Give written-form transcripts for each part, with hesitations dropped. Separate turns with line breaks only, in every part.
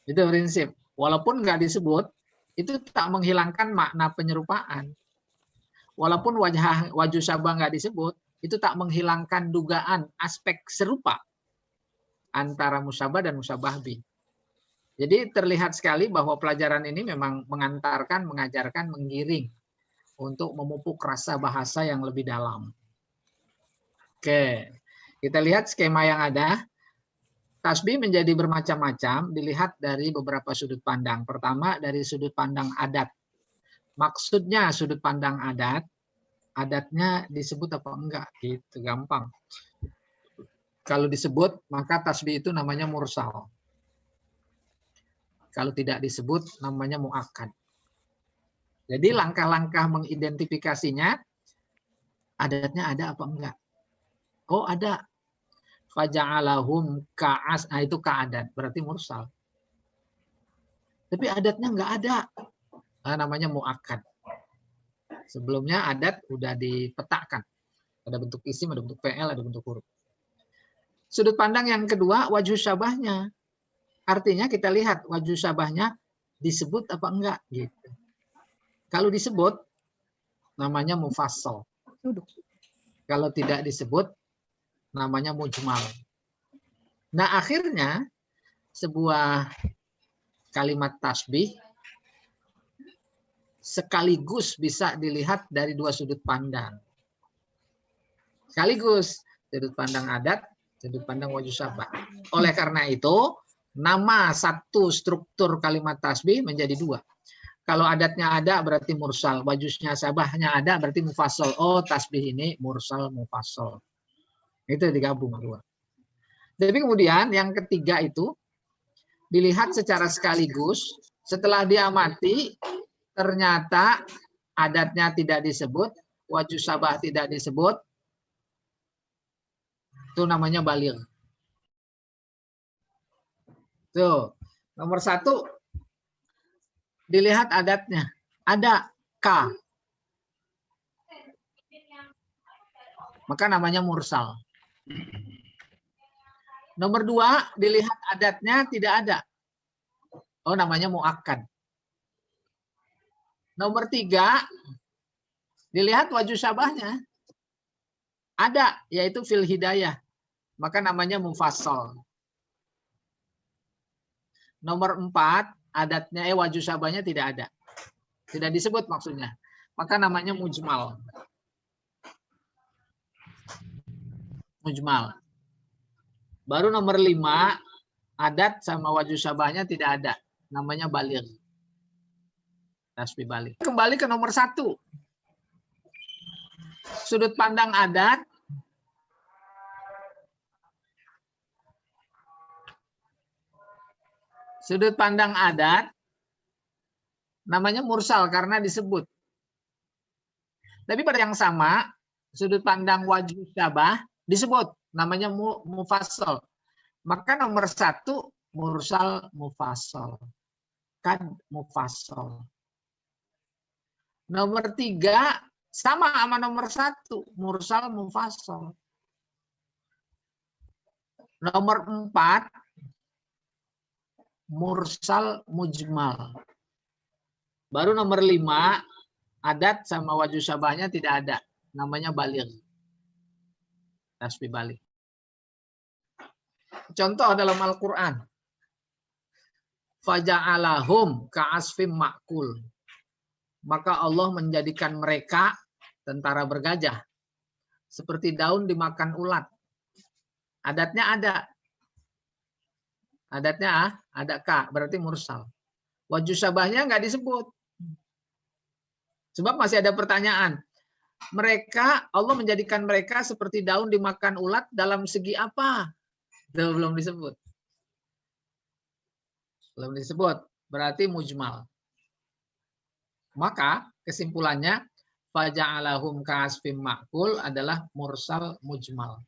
Itu prinsip. Walaupun nggak disebut, itu tak menghilangkan makna penyerupaan. Walaupun wajhu syabah nggak disebut, itu tak menghilangkan dugaan aspek serupa antara musyabah dan musyabah bih. Jadi terlihat sekali bahwa pelajaran ini memang mengantarkan, mengajarkan, menggiring untuk memupuk rasa bahasa yang lebih dalam. Oke, kita lihat skema yang ada. Tasbih menjadi bermacam-macam dilihat dari beberapa sudut pandang. Pertama dari sudut pandang adat. Maksudnya sudut pandang adat, adatnya disebut apa enggak? Gitu, gampang. Kalau disebut, maka tasbih itu namanya mursal. Kalau tidak disebut, namanya muakkad. Jadi langkah-langkah mengidentifikasinya, adatnya ada apa enggak? Oh ada. Faja'alahum ka'as, nah itu ka'adat, berarti mursal. Tapi adatnya enggak ada, nah, namanya muakkad. Sebelumnya adat udah dipetakan. Ada bentuk isim, ada bentuk fi'il, ada bentuk huruf. Sudut pandang yang kedua, wajhu syabahnya. Artinya kita lihat wajhu syabahnya disebut apa enggak gitu. Kalau disebut namanya mufassal. Kalau tidak disebut namanya mujmal. Nah, akhirnya sebuah kalimat tasbih sekaligus bisa dilihat dari dua sudut pandang. Sekaligus sudut pandang adat, sudut pandang wajhu syabah. Oleh karena itu, nama satu struktur kalimat tasbih menjadi dua. Kalau adatnya ada berarti mursal, wajhusnya syabahnya ada berarti mufassal. Oh, tasbih ini mursal mufassal. Itu digabung dua. Tapi kemudian yang ketiga itu dilihat secara sekaligus, setelah diamati ternyata adatnya tidak disebut, wajhu syabah tidak disebut, itu namanya baligh. Tuh, nomor satu dilihat adatnya. Ada K. Maka namanya mursal. Nomor dua, dilihat adatnya tidak ada. Oh, namanya muakkad. Nomor tiga, dilihat wajhu syabahnya. Ada, yaitu fil hidayah. Maka namanya mufassal. Nomor empat, adatnya wajhu syabahnya tidak ada. Tidak disebut maksudnya. Maka namanya mujmal. Mujmal. Baru nomor 5, adat sama wajhu syabahnya tidak ada. Namanya baligh. Tasbih baligh. Kembali ke nomor 1. Sudut pandang adat. Sudut pandang adat namanya mursal karena disebut. Tapi pada yang sama, sudut pandang wajhu syabah disebut. Namanya mufassal. Maka nomor 1 mursal mufassal. Kan mufassal. Nomor 3 sama nomor 1 mursal mufassal. Nomor 4 mursal mujmal. Baru nomor 5 adat sama wajhu syabahnya tidak ada. Namanya baligh. Tasbih baligh. Contoh dalam Al-Quran. Faja'alahum ka'asfim ma'kul. Maka Allah menjadikan mereka tentara bergajah. Seperti daun dimakan ulat. Adatnya ada. Adatnya ada K, berarti mursal. Wajhu syabahnya nggak disebut. Sebab masih ada pertanyaan. Mereka, Allah menjadikan mereka seperti daun dimakan ulat dalam segi apa? Itu belum disebut. Belum disebut. Berarti mujmal. Maka kesimpulannya faja'alahum ka'asfim ma'kul adalah mursal mujmal.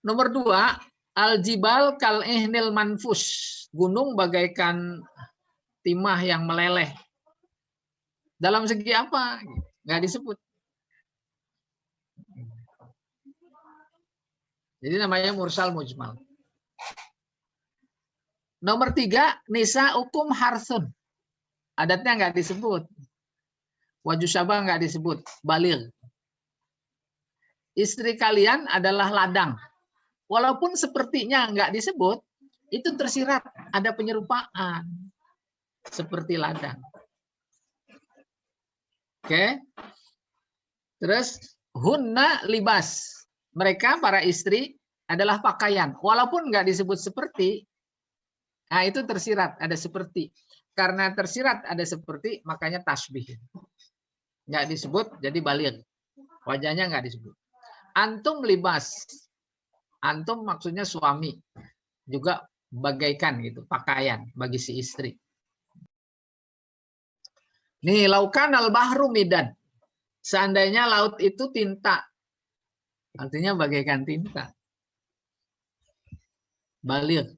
Nomor 2, al-jibal kal ihnil manfus. Gunung bagaikan timah yang meleleh. Dalam segi apa? Nggak disebut. Jadi namanya mursal mujmal. Nomor 3, nisa ukum harsun. Adatnya nggak disebut. Wajhu syabah nggak disebut. Baligh. Istri kalian adalah ladang. Walaupun sepertinya nggak disebut, itu tersirat. Ada penyerupaan. Seperti ladang. Oke. Terus, hunna libas. Mereka, para istri, adalah pakaian. Walaupun nggak disebut seperti, nah itu tersirat, ada seperti. Karena tersirat ada seperti, makanya tasbih. Nggak disebut, jadi baligh. Wajahnya nggak disebut. Antum libas. Antum maksudnya suami. Juga bagaikan gitu, pakaian bagi si istri. Nih, laukan al-bahru midan. Seandainya laut itu tinta. Artinya bagaikan tinta. Baligh.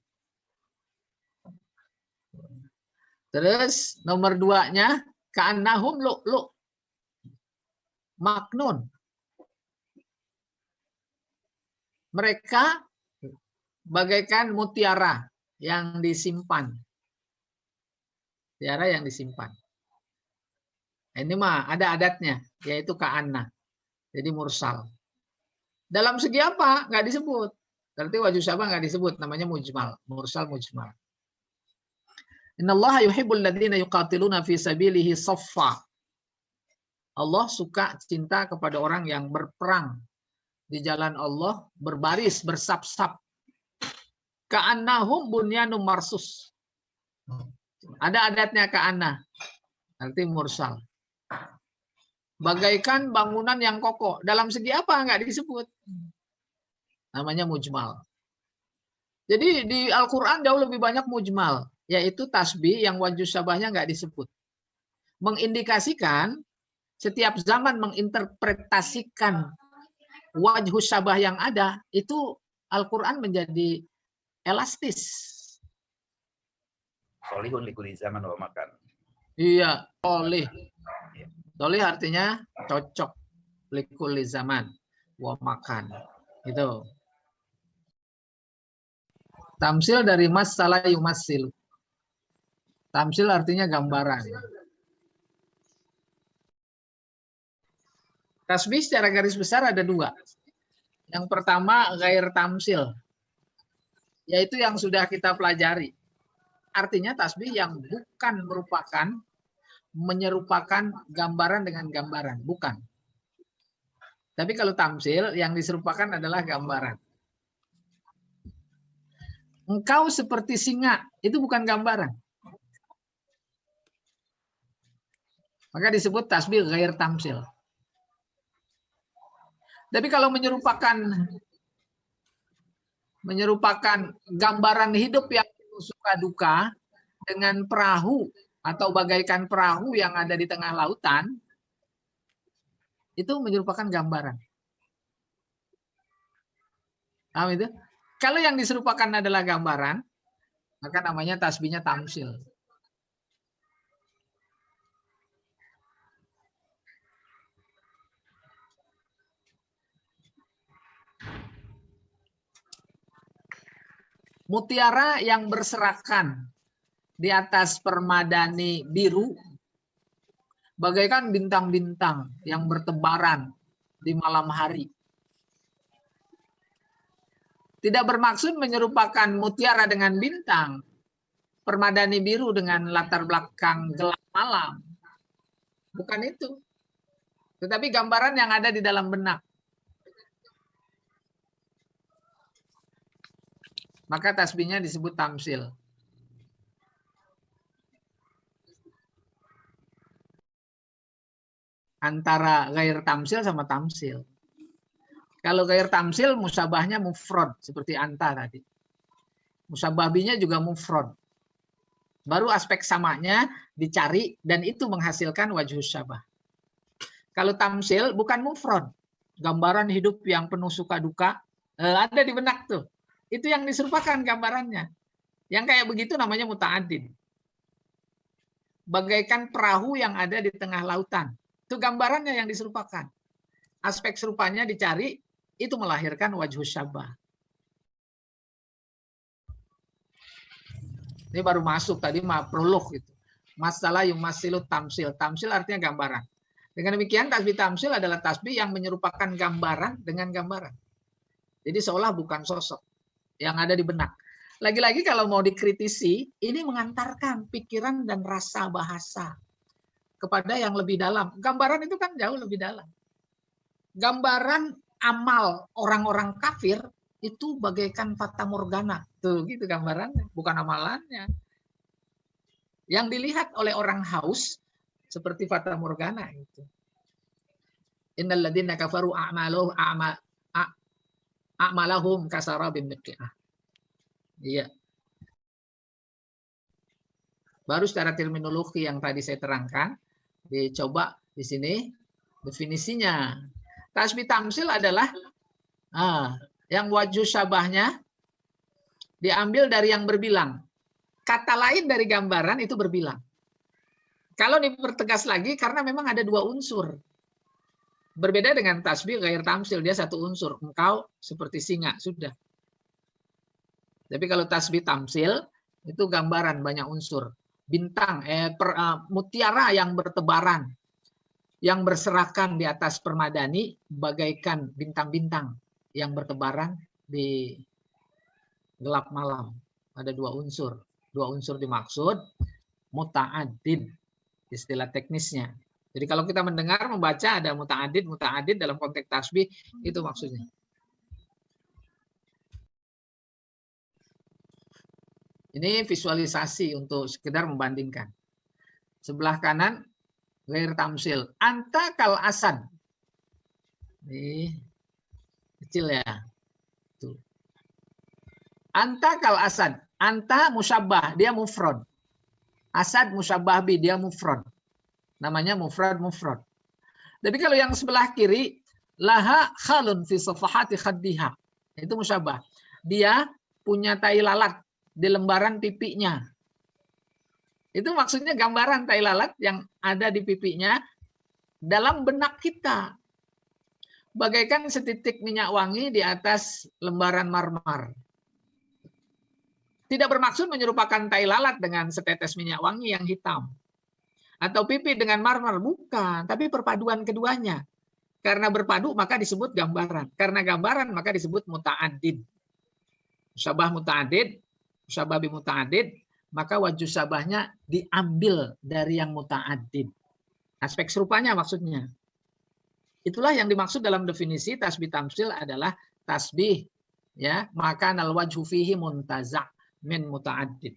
Terus nomor 2-nya ka'annahum lu'lu' maknun. Mereka bagaikan mutiara yang disimpan. Mutiara yang disimpan. Ini mah ada adatnya, yaitu ka'anna. Jadi mursal. Dalam segi apa? Nggak disebut. Berarti wajhu syabah nggak disebut, namanya mujmal. Mursal mujmal. Innallaha yuhibbul ladzina yuqatiluna fi sabilihi shaffa. Allah suka cinta kepada orang yang berperang di jalan Allah, berbaris, bersap-sap. Ka'annahum bunyanum marsus. Ada adatnya ka'anna. Nanti mursal. Bagaikan bangunan yang kokoh. Dalam segi apa? Nggak disebut. Namanya mujmal. Jadi di Al-Quran jauh lebih banyak mujmal. Yaitu tasbih yang wajhu syabahnya nggak disebut. Mengindikasikan setiap zaman menginterpretasikan wajhu syabah yang ada, itu Al-Quran menjadi elastis.
Solihun likuli zaman wa makan.
Iya, solih. Solih artinya cocok. Likuli zaman wa makan. Itu. Tamsil dari mas salah yumasil. Tamsil artinya gambaran. Tasbih secara garis besar ada 2. Yang pertama ghair tamsil, yaitu yang sudah kita pelajari. Artinya tasbih yang bukan merupakan menyerupakan gambaran dengan gambaran, bukan. Tapi kalau tamsil yang diserupakan adalah gambaran. Engkau seperti singa, itu bukan gambaran. Maka disebut tasbih ghair tamsil. Tapi kalau menyerupakan gambaran hidup yang suka duka dengan perahu atau bagaikan perahu yang ada di tengah lautan, itu menyerupakan gambaran. Paham itu? Kalau yang diserupakan adalah gambaran, maka namanya tasbihnya tamsil. Mutiara yang berserakan di atas permadani biru, bagaikan bintang-bintang yang bertebaran di malam hari. Tidak bermaksud menyerupakan mutiara dengan bintang, permadani biru dengan latar belakang gelap malam. Bukan itu. Tetapi gambaran yang ada di dalam benak. Maka tasbihnya disebut tamsil. Antara ghair tamsil sama tamsil. Kalau ghair tamsil, musabahnya mufrad seperti anta tadi. Musabahbinya juga mufrad. Baru aspek samanya dicari dan itu menghasilkan wajhu syabah. Kalau tamsil bukan mufrad. Gambaran hidup yang penuh suka duka ada di benak tuh. Itu yang diserupakan gambarannya. Yang kayak begitu namanya muta'addid. Bagaikan perahu yang ada di tengah lautan. Itu gambarannya yang diserupakan. Aspek serupanya dicari, itu melahirkan wajhu syabah. Ini baru masuk tadi prolog gitu. Masalah yumasilu tamsil. Tamsil artinya gambaran. Dengan demikian tasbih tamsil adalah tasbih yang menyerupakan gambaran dengan gambaran. Jadi seolah bukan sosok yang ada di benak. Lagi-lagi kalau mau dikritisi, ini mengantarkan pikiran dan rasa bahasa kepada yang lebih dalam. Gambaran itu kan jauh lebih dalam. Gambaran amal orang-orang kafir itu bagaikan fata morgana. Tuh gitu gambarannya, bukan amalannya. Yang dilihat oleh orang haus seperti fata morgana itu. Innal ladzina kafaru a'malahum kasarabim miqyah. Iya. Baru secara terminologi yang tadi saya terangkan, dicoba di sini definisinya. Tasbih tamsil adalah yang wajhu syabahnya diambil dari yang berbilang. Kata lain dari gambaran itu berbilang. Kalau dipertegas lagi karena memang ada dua unsur. Berbeda dengan tasbih ghair tamsil, dia satu unsur. Engkau seperti singa, sudah. Tapi kalau tasbih tamsil itu gambaran banyak unsur. Bintang, mutiara yang bertebaran, yang berserakan di atas permadani bagaikan bintang-bintang yang bertebaran di gelap malam. Ada dua unsur. Dua unsur dimaksud muta'addid, istilah teknisnya. Jadi kalau kita mendengar, membaca ada muta'addid dalam konteks tasbih, itu maksudnya. Ini visualisasi untuk sekedar membandingkan. Sebelah kanan, ghair tamsil. Anta kal asad. Ini kecil ya. Tuh. Anta kal asad. Anta musyabbah, dia mufrad. Asad musyabbah bi, dia mufrad. Namanya mufrad. Tapi kalau yang sebelah kiri, laha khalun fi safahati khaddiha. Itu musyabbah. Dia punya tai lalat di lembaran pipinya. Itu maksudnya gambaran tai lalat yang ada di pipinya dalam benak kita. Bagaikan setitik minyak wangi di atas lembaran marmer. Tidak bermaksud menyerupakan tai lalat dengan setetes minyak wangi yang hitam. Atau pipi dengan marmer, bukan. Tapi perpaduan keduanya. Karena berpadu maka disebut gambaran. Karena gambaran maka disebut muta'addid. Musyabah muta'addid, musyabah bi muta'addid, maka wajhu syabahnya diambil dari yang muta'addid. Aspek serupanya maksudnya. Itulah yang dimaksud dalam definisi tasbih tamsil adalah tasbih, ya, maka nal wajhu fihi muntaza' min muta'addid.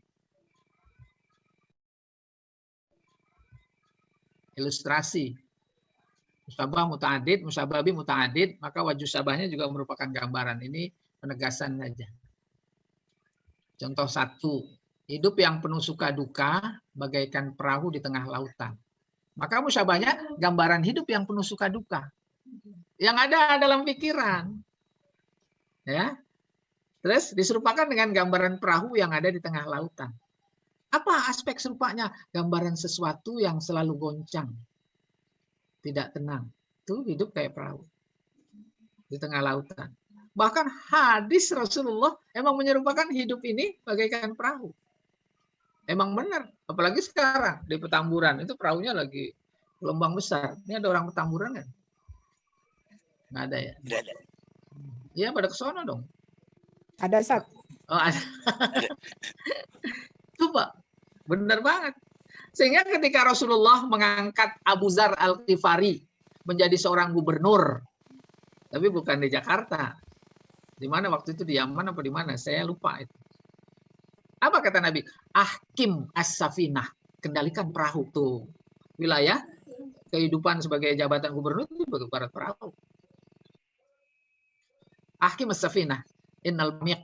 Ilustrasi. Musyabah muta'addid, musyabah bi muta'addid, maka wajhu syabahnya juga merupakan gambaran. Ini penegasan saja. Contoh satu, hidup yang penuh suka duka bagaikan perahu di tengah lautan. Maka musyabahnya gambaran hidup yang penuh suka duka. Yang ada dalam pikiran. Ya. Terus diserupakan dengan gambaran perahu yang ada di tengah lautan. Apa aspek serupanya? Gambaran sesuatu yang selalu goncang. Tidak tenang. Itu hidup kayak perahu. Di tengah lautan. Bahkan hadis Rasulullah emang menyerupakan hidup ini bagaikan perahu. Emang benar. Apalagi sekarang di Petamburan. Itu perahunya lagi gelombang besar. Ini ada orang Petamburan kan? Nggak ada ya?
Tidak ada.
Iya pada ke sono dong.
Ada, Sat.
Oh, ada. Coba. Benar banget. Sehingga ketika Rasulullah mengangkat Abu Dzar Al-Ghifari menjadi seorang gubernur. Tapi bukan di Jakarta. Di mana waktu itu, di Yaman apa di mana? Saya lupa itu. Apa kata Nabi? Ahkim as-safinah. Kendalikan perahu tuh. Wilayah kehidupan sebagai jabatan gubernur itu barat perahu. Ahkim as-safinah. Innal miq.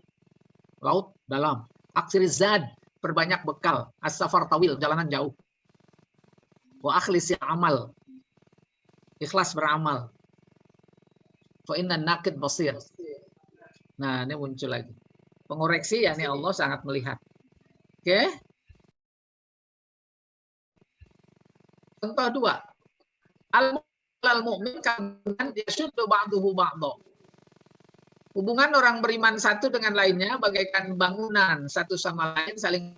Laut dalam. Aksir zad. Perbanyak bekal. As-safar tawil. Jalanan jauh. Wa akhlisi amal. Ikhlas beramal. Fa inna nakid basir. Nah, ini muncul lagi. Pengoreksi, yakni Allah sangat melihat. Oke. Contoh dua. Al-mu'min kan yashuddu ba'duhu ba'dha. Hubungan orang beriman satu dengan lainnya bagaikan bangunan satu sama lain saling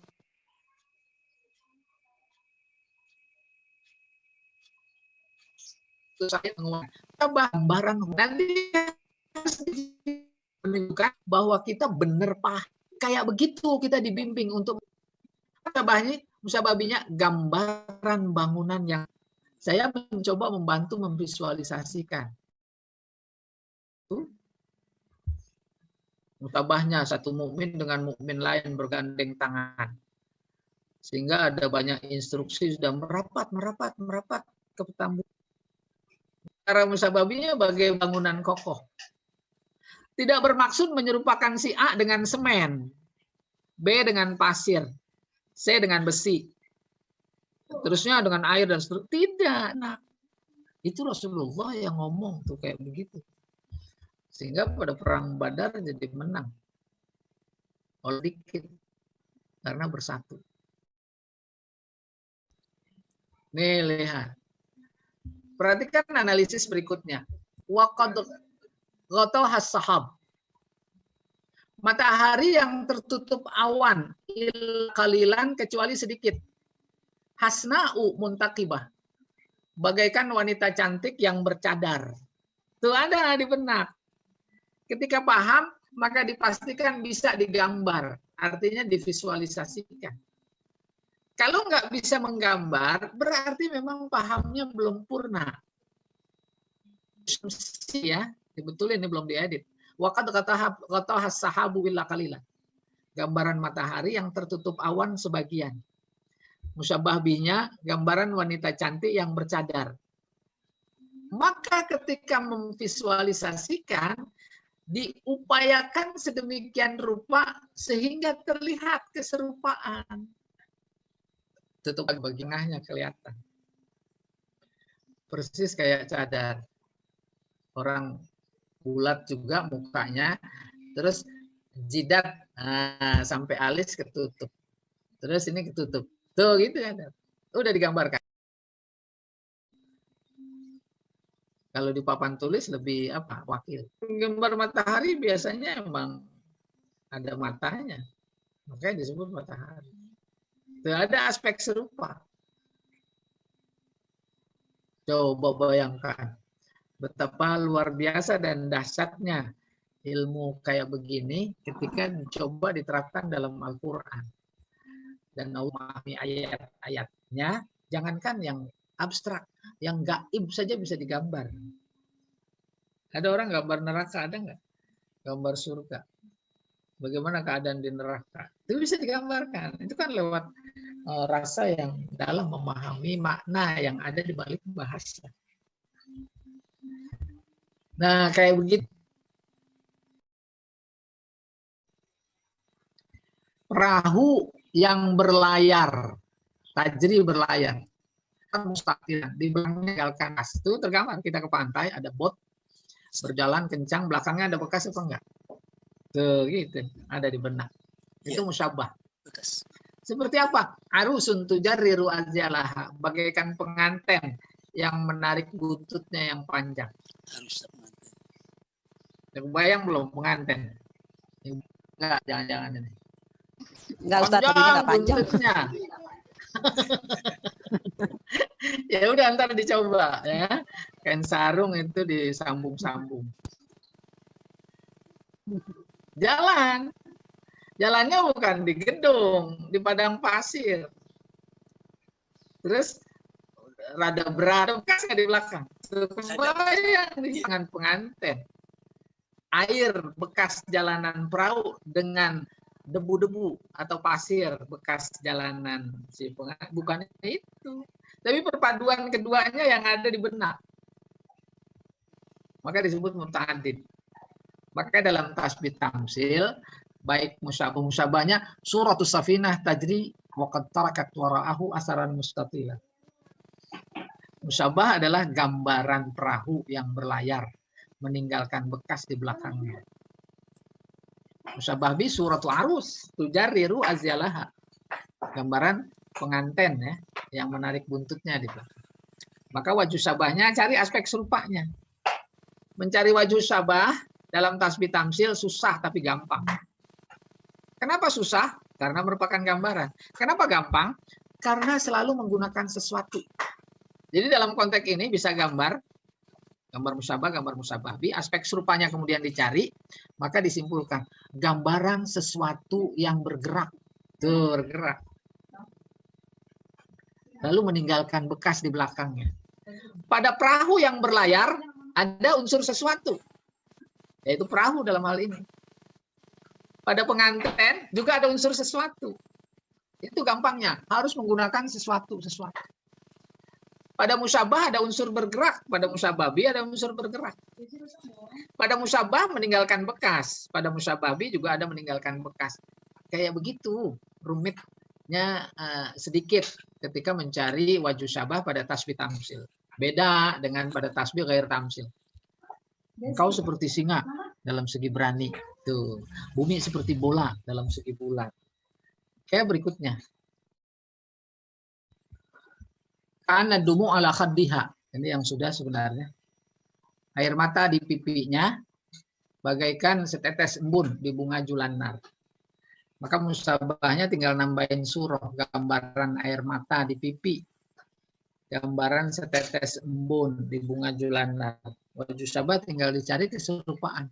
saya menguatkan gambaran nanti menunjukkan bahwa kita benar paham. Kayak begitu kita dibimbing untuk musababinya gambaran bangunan yang saya mencoba membantu memvisualisasikan. Mutabahnya satu mukmin dengan mukmin lain bergandeng tangan. Sehingga ada banyak instruksi sudah merapat ke petambuk. Cara musababinya bagai bangunan kokoh. Tidak bermaksud menyerupakan si A dengan semen, B dengan pasir, C dengan besi, terusnya dengan air dan seterusnya. Tidak. Nah, itu Rasulullah yang ngomong tuh kayak begitu. Sehingga pada perang Badar jadi menang. Oleh dikit. Karena bersatu. Nih lihat. Perhatikan analisis berikutnya. Waqad ghatahas sahab. Matahari yang tertutup awan qalilan kecuali sedikit. Hasna'u muntakibah. Bagaikan wanita cantik yang bercadar. Itu ada di benak. Ketika paham, maka dipastikan bisa digambar. Artinya divisualisasikan. Kalau nggak bisa menggambar, berarti memang pahamnya belum purna. Ya, dibetulin ini belum diedit. Waqad ghatahas sahabu illa qalilan. Gambaran matahari yang tertutup awan sebagian. Musyabah bihnya gambaran wanita cantik yang bercadar. Maka ketika memvisualisasikan, diupayakan sedemikian rupa sehingga terlihat keserupaan. Tutup bagian tengahnya kelihatan. Persis kayak cadar. Orang bulat juga mukanya, terus jidat sampai alis ketutup. Terus ini ketutup. Tuh gitu ya. Udah digambarkan. Kalau di papan tulis lebih apa? Wakil. Gambar matahari biasanya emang ada matanya. Makanya disebut matahari. Tuh, ada aspek serupa. Coba bayangkan betapa luar biasa dan dahsyatnya ilmu kayak begini ketika coba diterapkan dalam Al-Quran. Dan memahami ayat-ayatnya, jangankan yang abstrak, yang gaib saja bisa digambar. Ada orang gambar neraka, ada nggak? Gambar surga. Bagaimana keadaan di neraka? Itu bisa digambarkan. Itu kan lewat rasa yang dalam memahami makna yang ada di balik bahasa. Nah, kayak begitu. Perahu yang berlayar, tajri berlayar, kan mustaqilan, di belakangnya kanvas. Itu tergambar kita ke pantai, ada bot berjalan kencang, belakangnya ada bekas apa enggak? Tuh, gitu, ada di benak. Itu musyabah.
Bekas.
Seperti apa? Arusun tujarriru azjalaha, bagaikan pengantin yang menarik bututnya yang panjang.
Harus pengantin.
Bayang belum pengantin? Enggak, jangan-jangan ini.
Enggak Ustaz, tapi enggak panjang.
Buntutnya. Ya udah ntar dicoba ya. Kain sarung itu disambung-sambung. Jalan. Jalannya bukan di gedung, di padang pasir. Terus rada berat, bekas nggak di belakang. Kebayang di tangan pengantin. Air bekas jalanan perahu dengan debu-debu atau pasir bekas jalanan si pengantin. Bukan itu. Tapi perpaduan keduanya yang ada di benak. Maka disebut muta'addid. Maka dalam tasbih tamsil, baik musabahnya suratus safinah tajri wa qad tarakat wara'ahu asaran mustatila. Musabah adalah gambaran perahu yang berlayar meninggalkan bekas di belakangnya. Musabah bi suratul arus tujarriru azyalaha. Gambaran pengantin ya yang menarik buntutnya di belakang. Maka wajhu sabahnya cari aspek serupanya. Mencari wajhu sabah dalam tasbih tamsil susah tapi gampang. Kenapa susah? Karena merupakan gambaran. Kenapa gampang? Karena selalu menggunakan sesuatu. Jadi dalam konteks ini bisa gambar gambar musyabah bi, aspek serupanya kemudian dicari, maka disimpulkan gambaran sesuatu yang bergerak. Tuh, bergerak. Lalu meninggalkan bekas di belakangnya. Pada perahu yang berlayar ada unsur sesuatu, yaitu perahu dalam hal ini. Pada pengantin juga ada unsur sesuatu. Itu gampangnya, harus menggunakan sesuatu. Pada musyabah ada unsur bergerak, pada musyababi ada unsur bergerak. Pada musyabah meninggalkan bekas, pada musyababi juga ada meninggalkan bekas. Kayak begitu, rumitnya sedikit ketika mencari wajhu syabah pada tasbih tamsil. Beda dengan pada tasbih ghair tamsil. Engkau seperti singa dalam segi berani. Tuh. Bumi seperti bola dalam segi bulat. Kayak berikutnya. Kana dumu ala khaddiha. Ini yang sudah sebenarnya. Air mata di pipinya bagaikan setetes embun di bunga julannar. Maka musabahnya tinggal nambahin surah, gambaran air mata di pipi, gambaran setetes embun di bunga julannar. Wajhu syabah tinggal dicari keserupaan.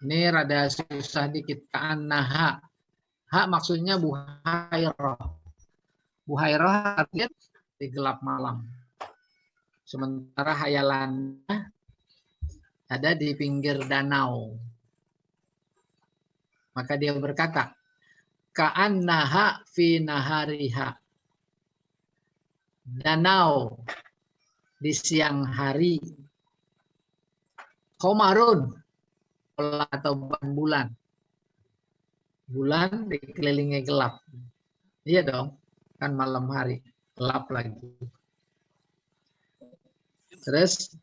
Ini rada susah dikit. Ka'annaha. Ha maksudnya buhairah. Buhairah artinya di gelap malam. Sementara hayalannya ada di pinggir danau. Maka dia berkata, ka'annaha fi nahariha. Danau di siang hari. Qomarun atau bulan. Bulan dikelilingi gelap. Iya dong, kan malam hari, gelap lagi. Terus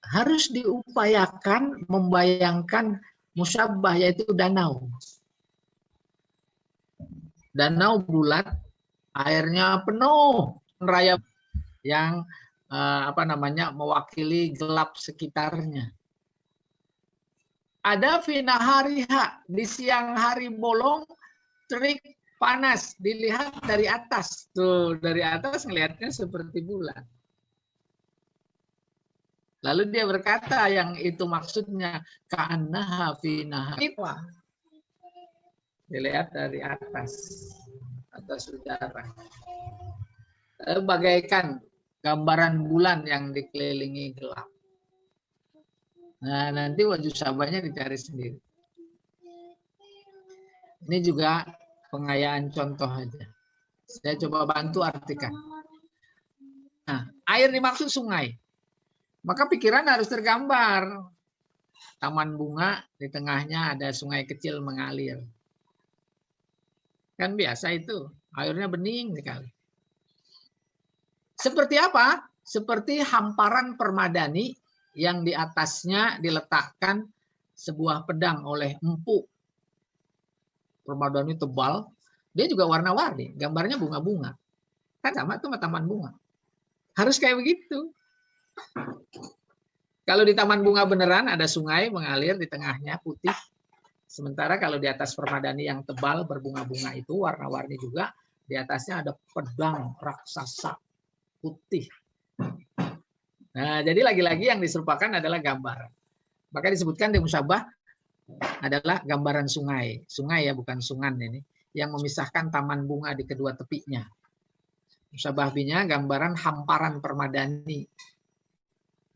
harus diupayakan membayangkan musyabah, yaitu danau. Danau bulat, airnya penuh, raya yang mewakili gelap sekitarnya. Ada finahariha, di siang hari bolong, terik, panas, dilihat dari atas. Tuh, dari atas ngelihatnya seperti bulan. Lalu dia berkata yang itu maksudnya ka'annaha fi nahariha. Dilihat dari atas udara. Bagaikan gambaran bulan yang dikelilingi gelap. Nah, nanti wajhu syabahnya dicari sendiri. Ini juga pengayaan contoh aja. Saya coba bantu artikan. Nah, air dimaksud sungai. Maka pikiran harus tergambar. Taman bunga, di tengahnya ada sungai kecil mengalir. Kan biasa itu, airnya bening sekali. Seperti apa? Seperti hamparan permadani yang di atasnya diletakkan sebuah pedang oleh empu. Permadani tebal, dia juga warna-warni, gambarnya bunga-bunga. Kan sama tuh sama taman bunga. Harus kayak begitu. Kalau di taman bunga beneran ada sungai mengalir di tengahnya putih. Sementara kalau di atas permadani yang tebal berbunga-bunga itu warna-warni juga, di atasnya ada pedang raksasa putih. Nah, jadi lagi-lagi yang diserupakan adalah gambaran. Maka disebutkan di musyabah adalah gambaran sungai. Sungai ya, bukan sungan ini. Yang memisahkan taman bunga di kedua tepinya. Musyabah binya gambaran hamparan permadani.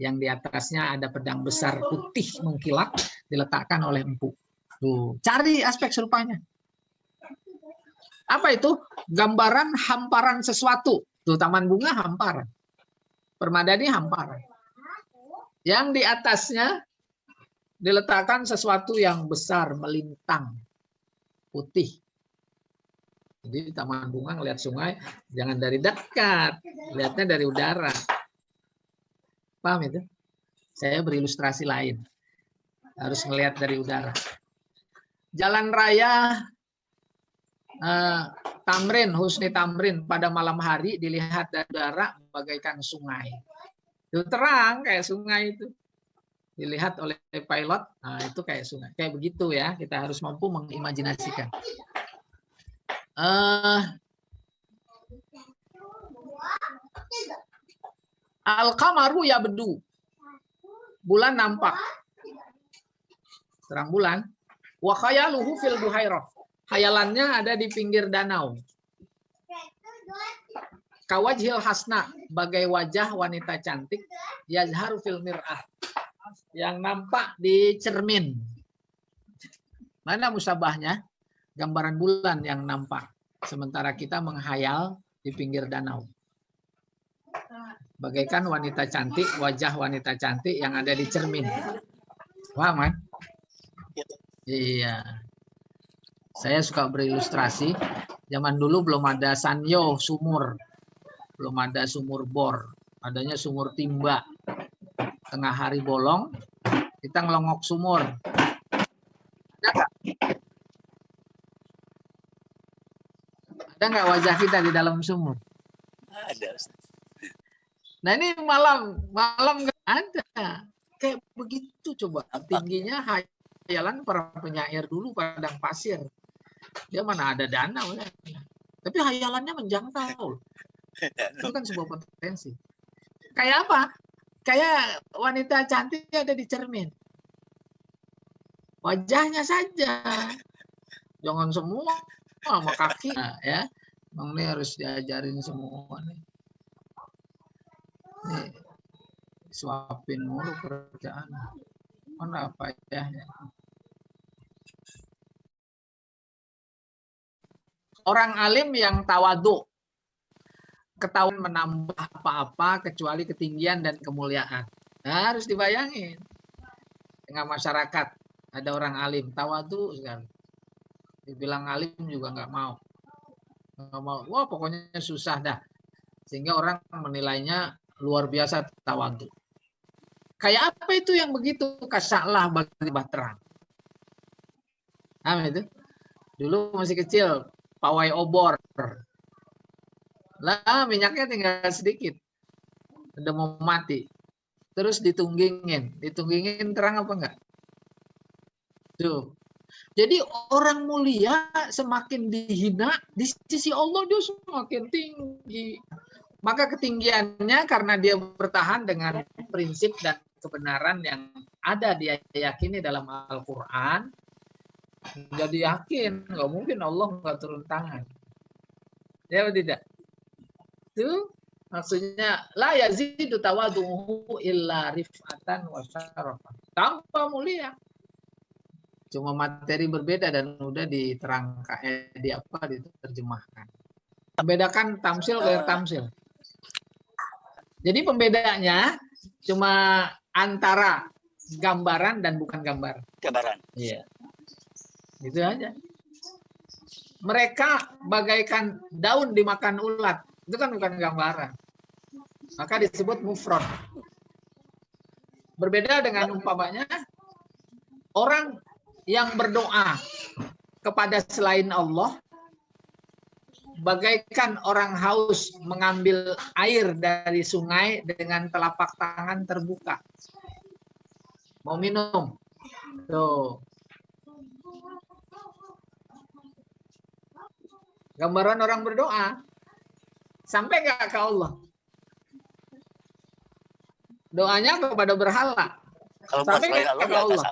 Yang di atasnya ada pedang besar putih mengkilat diletakkan oleh empu. Tuh, cari aspek serupanya. Apa itu? Gambaran hamparan sesuatu. Tuh, taman bunga hamparan. Permadani hamparan. Yang di atasnya diletakkan sesuatu yang besar melintang putih. Jadi di taman bunga ngelihat sungai jangan dari dekat, lihatnya dari udara. Paham itu? Saya berilustrasi lain. Harus melihat dari udara. Jalan raya Tamrin, Husni Tamrin pada malam hari dilihat dari udara bagaikan sungai. Itu terang kayak sungai itu. Dilihat oleh pilot, nah itu kayak sungai. Kayak begitu ya, kita harus mampu mengimajinasikan. Al-qamaru yabdu. Bulan nampak. Terang bulan. Wa khayaluhu fil buhairah. Hayalannya ada di pinggir danau. Kawajhil hasna, bagai wajah wanita cantik, yazharu fil mir'ah, yang nampak di cermin. Mana musabahnya? Gambaran bulan yang nampak. Sementara kita menghayal di pinggir danau. Bagaikan wanita cantik, wajah wanita cantik yang ada di cermin. Paham kan? Iya. Saya suka berilustrasi. Zaman dulu belum ada sanyo, sumur. Belum ada sumur bor. Adanya sumur timba. Tengah hari bolong, kita ngelongok sumur. Ada nggak? Ada nggak wajah kita di dalam sumur?
Ada.
Nah ini malam nggak ada. Kayak begitu coba. Tingginya hayalan para penyair dulu padang pasir. Dia mana ada danau. Ya. Tapi hayalannya menjangkau. Itu kan sebuah potensi. Kayak apa? Kayak wanita cantik ada di cermin. Wajahnya saja. Jangan semua sama kaki. Nah, ya. Memang ini harus diajarin semua nih. Nih, suapin mulu kerjaan. Mana apa ya? Orang alim yang tawadu, ketahuan menambah apa-apa kecuali ketinggian dan kemuliaan. Nah, harus dibayangin. Tengah masyarakat ada orang alim, tawadu sekali. Dibilang alim juga nggak mau. Nggak mau. Wah, pokoknya susah dah. Sehingga orang menilainya luar biasa tawadu. Kayak apa itu yang begitu? Kasaklah bagi terang. Nah, itu. Dulu masih kecil, pawai obor. Lah minyaknya tinggal sedikit. Udah mau mati. Terus ditunggingin terang apa enggak? Tuh. Jadi orang mulia semakin dihina, di sisi Allah dia semakin tinggi. Maka ketinggiannya karena dia bertahan dengan prinsip dan kebenaran yang ada dia yakini dalam Al-Quran. Jadi yakin, nggak mungkin Allah nggak turun tangan. Ya atau tidak? Itu maksudnya la yazidu tawaduhu illa rif'atan wa syarafan. Tanpa mulia. Cuma materi berbeda dan udah diterangkan diterjemahkan. Membedakan tamsil dari tamsil. Jadi pembedanya cuma antara gambaran dan bukan gambar.
Gambaran.
Iya. Gitu aja. Mereka bagaikan daun dimakan ulat. Itu kan bukan gambaran. Maka disebut mufrad. Berbeda dengan umpamanya orang yang berdoa kepada selain Allah bagaikan orang haus mengambil air dari sungai dengan telapak tangan terbuka. Mau minum. Tuh. Gambaran orang berdoa. Sampai nggak ke Allah? Doanya kepada berhala.
Kalau
Sampai nggak ke Allah?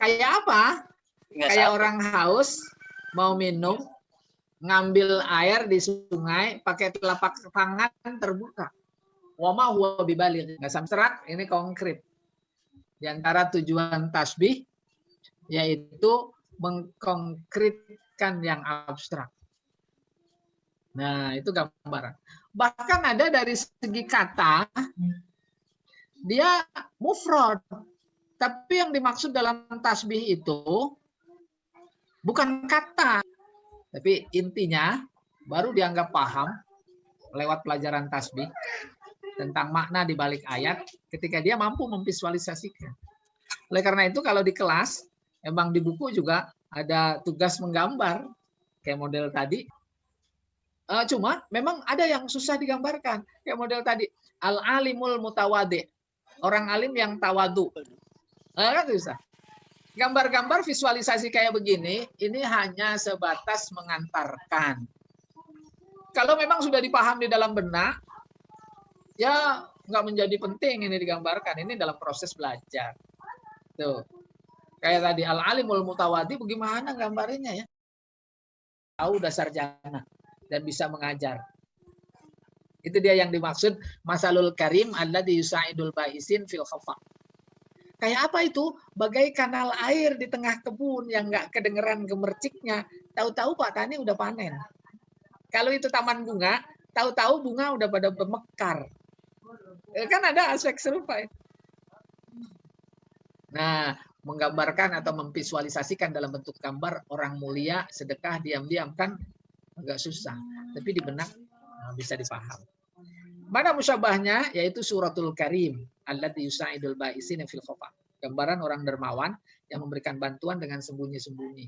Kayak apa? Kayak orang haus mau minum, ngambil air di sungai pakai telapak tangan terbuka. Wama huwa bibaligh. Nggak samsrak, ini konkret. Di antara tujuan tasbih yaitu mengkonkretkan yang abstrak. Nah, itu gambaran. Bahkan ada dari segi kata dia mufrad. Tapi yang dimaksud dalam tasbih itu bukan kata. Tapi intinya baru dianggap paham lewat pelajaran tasbih tentang makna di balik ayat ketika dia mampu memvisualisasikan. Oleh karena itu kalau di kelas, emang di buku juga ada tugas menggambar kayak model tadi. Cuma memang ada yang susah digambarkan. Kayak model tadi, al-alimul mutawadi. Orang alim yang tawadu. Kan susah. Gambar-gambar visualisasi kayak begini, ini hanya sebatas mengantarkan. Kalau memang sudah dipaham di dalam benak, ya nggak menjadi penting ini digambarkan. Ini dalam proses belajar. Tuh. Kayak tadi al-alimul mutawadi bagaimana gambarnya ya? Tahu dasar jana dan bisa mengajar. Itu dia yang dimaksud masalul karim alladzi yusaidul ba'isin fil khafa. Kayak apa itu? Bagai kanal air di tengah kebun yang nggak kedengeran gemerciknya. Tahu-tahu Pak Tani udah panen. Kalau itu taman bunga, tahu-tahu bunga udah pada bermekar. Kan ada aspek serupa. Nah, menggambarkan atau memvisualisasikan dalam bentuk gambar orang mulia, sedekah, diam-diam kan agak susah. Tapi di benak bisa dipaham. Mana musyabahnya? Yaitu suratul karim. Allati yusaidul ba'isina fil khofa. Gambaran orang dermawan yang memberikan bantuan dengan sembunyi-sembunyi.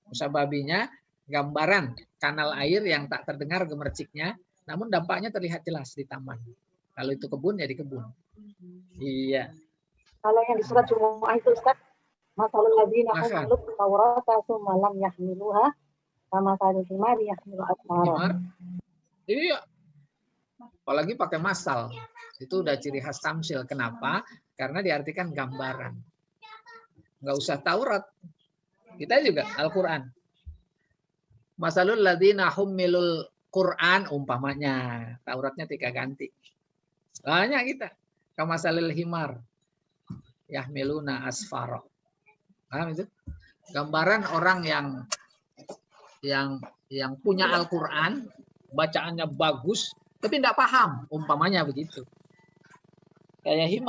Musyababinya gambaran kanal air yang tak terdengar gemerciknya, namun dampaknya terlihat jelas di taman. Kalau itu kebun ya di kebun. Iya.
Kalau yang di surat Jumu'ah itu Ustaz, masalul ladzina humilul Taurata tsumma lam yahmiluha kama masalul himari yahmilu asfara.
Iya. Apalagi pakai masal. Itu udah ciri khas tamsil. Kenapa? Karena diartikan gambaran. Nggak usah Taurat. Kita juga Al-Quran. Masalul ladzina humilul Quran umpamanya. Tauratnya tika ganti. Banyak kita. Kamasalil himar. Yahmiluna asfara. Paham itu? Gambaran orang yang punya Al-Quran, bacaannya bagus, tapi tidak paham. Umpamanya begitu. Kayak himar.